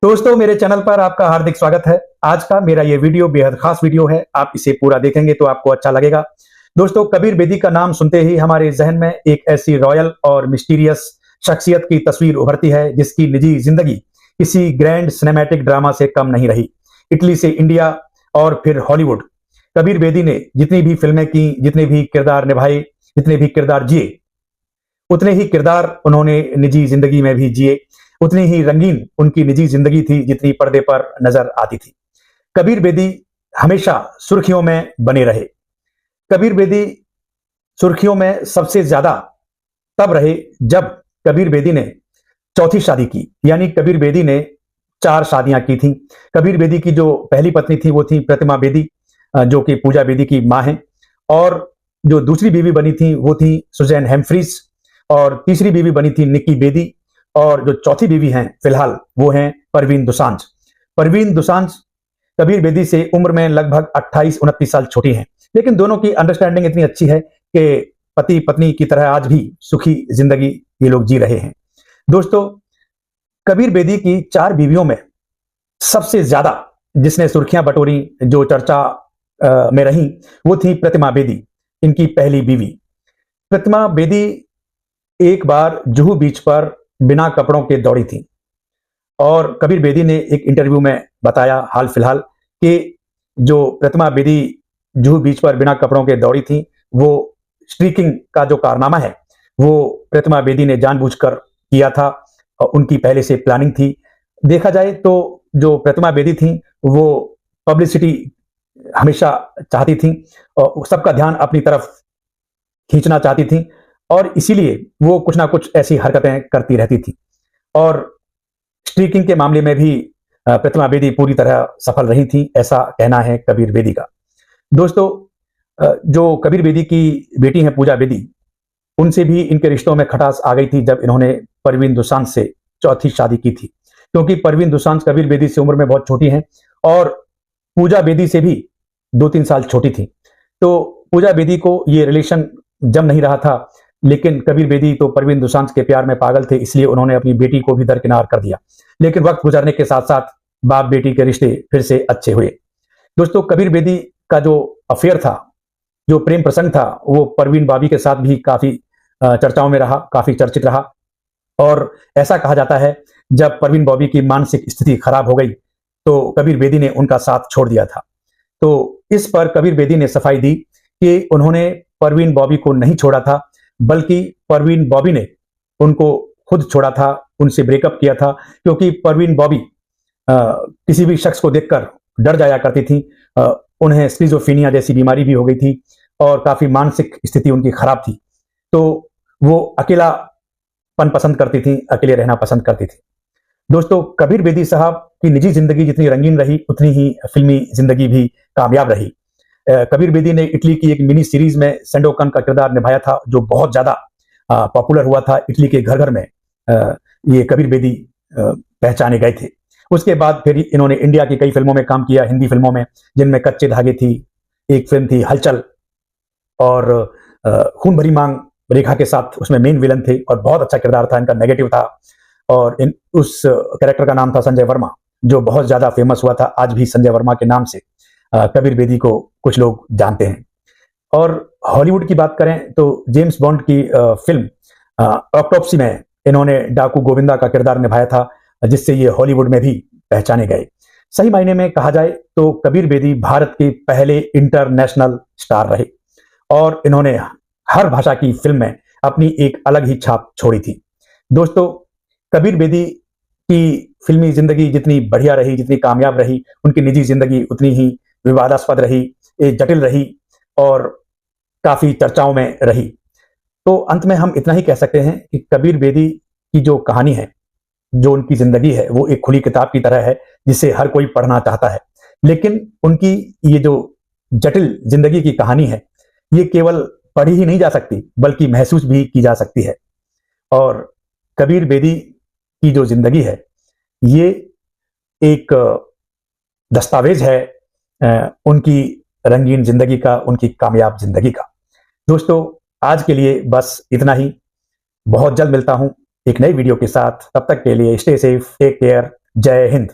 दोस्तों मेरे चैनल पर आपका हार्दिक स्वागत है। आज का मेरा ये वीडियो बेहद खास वीडियो है। आप इसे पूरा देखेंगे तो आपको अच्छा लगेगा। दोस्तों, कबीर बेदी का नाम सुनते ही हमारे जहन में एक ऐसी रॉयल और मिस्टीरियस शख्सियत की तस्वीर उभरती है जिसकी निजी जिंदगी किसी ग्रैंड सिनेमैटिक ड्रामा से कम नहीं रही। इटली से इंडिया और फिर हॉलीवुड, कबीर बेदी ने जितनी भी फिल्में की, जितने भी किरदार निभाए, जितने भी किरदार जिए, उतने ही किरदार उन्होंने निजी जिंदगी में भी जिए। उतनी ही रंगीन उनकी निजी जिंदगी थी जितनी पर्दे पर नजर आती थी। कबीर बेदी हमेशा सुर्खियों में बने रहे। कबीर बेदी सुर्खियों में सबसे ज्यादा तब रहे जब कबीर बेदी ने चौथी शादी की, यानी कबीर बेदी ने 4 शादियां की थी। कबीर बेदी की जो पहली पत्नी थी वो थी प्रतिमा बेदी, जो कि पूजा बेदी की मां है, और जो दूसरी बीवी बनी थी वो थी सुजैन हेम्फ्रीज, और तीसरी बीवी बनी थी निकी बेदी, और जो चौथी बीवी हैं फिलहाल वो हैं परवीन दोसांझ। परवीन दोसांझ कबीर बेदी से उम्र में लगभग 28-29 साल छोटी हैं, लेकिन दोनों की अंडरस्टैंडिंग इतनी अच्छी है कि पति पत्नी की तरह आज भी सुखी जिंदगी ये लोग जी रहे हैं। दोस्तों, कबीर बेदी की 4 बीवियों में सबसे ज्यादा जिसने सुर्खियां बटोरी, जो चर्चा में रही, वो थी प्रतिमा बेदी, इनकी पहली बीवी। प्रतिमा बेदी एक बार जुहू बीच पर बिना कपड़ों के दौड़ी थी, और कबीर बेदी ने एक इंटरव्यू में बताया हाल फिलहाल कि जो प्रतिमा बेदी जुहू बीच पर बिना कपड़ों के दौड़ी थी, वो स्ट्रीकिंग का जो कारनामा है वो प्रतिमा बेदी ने जानबूझकर किया था, और उनकी पहले से प्लानिंग थी। देखा जाए तो जो प्रतिमा बेदी थी वो पब्लिसिटी हमेशा चाहती थी और सबका ध्यान अपनी तरफ खींचना चाहती थी, और इसीलिए वो कुछ ना कुछ ऐसी हरकतें करती रहती थी। और स्ट्रीकिंग के मामले में भी प्रतिमा बेदी पूरी तरह सफल रही थी, ऐसा कहना है कबीर बेदी का। दोस्तों, जो कबीर बेदी की बेटी हैं पूजा बेदी, उनसे भी इनके रिश्तों में खटास आ गई थी जब इन्होंने परवीन दोसांझ से चौथी शादी की थी, क्योंकि परवीन दोसांझ कबीर बेदी से उम्र में बहुत छोटी हैं और पूजा बेदी से भी 2-3 साल छोटी थी। तो पूजा बेदी को ये रिलेशन जम नहीं रहा था, लेकिन कबीर बेदी तो परवीन दोसांझ के प्यार में पागल थे, इसलिए उन्होंने अपनी बेटी को भी दरकिनार कर दिया। लेकिन वक्त गुजरने के साथ साथ बाप बेटी के रिश्ते फिर से अच्छे हुए। दोस्तों, कबीर बेदी का जो अफेयर था, जो प्रेम प्रसंग था, वो परवीन बाबी के साथ भी काफी चर्चाओं में रहा, काफी चर्चित रहा। और ऐसा कहा जाता है जब परवीन बॉबी की मानसिक स्थिति खराब हो गई तो कबीर बेदी ने उनका साथ छोड़ दिया था। तो इस पर कबीर बेदी ने सफाई दी कि उन्होंने परवीन बॉबी को नहीं छोड़ा था, बल्कि परवीन बॉबी ने उनको खुद छोड़ा था, उनसे ब्रेकअप किया था, क्योंकि परवीन बॉबी किसी भी शख्स को देखकर डर जाया करती थी। उन्हें स्किज़ोफ्रेनिया जैसी बीमारी भी हो गई थी और काफी मानसिक स्थिति उनकी खराब थी। तो वो अकेलापन पसंद करती थी, अकेले रहना पसंद करती थी। दोस्तों, कबीर बेदी साहब की निजी जिंदगी जितनी रंगीन रही, उतनी ही फिल्मी जिंदगी भी कामयाब रही। कबीर बेदी ने इटली की एक मिनी सीरीज में सेंडोकन का किरदार निभाया था, जो बहुत ज्यादा पॉपुलर हुआ था। इटली के घर घर में ये कबीर बेदी पहचाने गए थे। उसके बाद फिर इन्होंने इंडिया की कई फिल्मों में काम किया, हिंदी फिल्मों में, जिनमें कच्चे धागे थी, एक फिल्म थी हलचल, और खून भरी मांग रेखा के साथ उसमें मेन विलन थे, और बहुत अच्छा किरदार था इनका, नेगेटिव था। और उस कैरेक्टर का नाम था संजय वर्मा, जो बहुत ज्यादा फेमस हुआ था। आज भी संजय वर्मा के नाम से कबीर बेदी को कुछ लोग जानते हैं। और हॉलीवुड की बात करें तो जेम्स बॉन्ड की फिल्म ऑटोप्सी में इन्होंने डाकू गोविंदा का किरदार निभाया था, जिससे ये हॉलीवुड में भी पहचाने गए। सही मायने में कहा जाए तो कबीर बेदी भारत के पहले इंटरनेशनल स्टार रहे, और इन्होंने हर भाषा की फिल्म में अपनी एक अलग ही छाप छोड़ी थी। दोस्तों, कबीर बेदी की फिल्मी जिंदगी जितनी बढ़िया रही, जितनी कामयाब रही, उनकी निजी जिंदगी उतनी ही विवादास्पद रही, जटिल रही, और काफी चर्चाओं में रही। तो अंत में हम इतना ही कह सकते हैं कि कबीर बेदी की जो कहानी है, जो उनकी जिंदगी है, वो एक खुली किताब की तरह है जिसे हर कोई पढ़ना चाहता है। लेकिन उनकी ये जो जटिल जिंदगी की कहानी है, ये केवल पढ़ी ही नहीं जा सकती, बल्कि महसूस भी की जा सकती है। और कबीर बेदी की जो जिंदगी है, ये एक दस्तावेज है उनकी रंगीन जिंदगी का, उनकी कामयाब जिंदगी का। दोस्तों, आज के लिए बस इतना ही। बहुत जल्द मिलता हूं एक नई वीडियो के साथ। तब तक के लिए स्टे सेफ, टेक केयर, जय हिंद।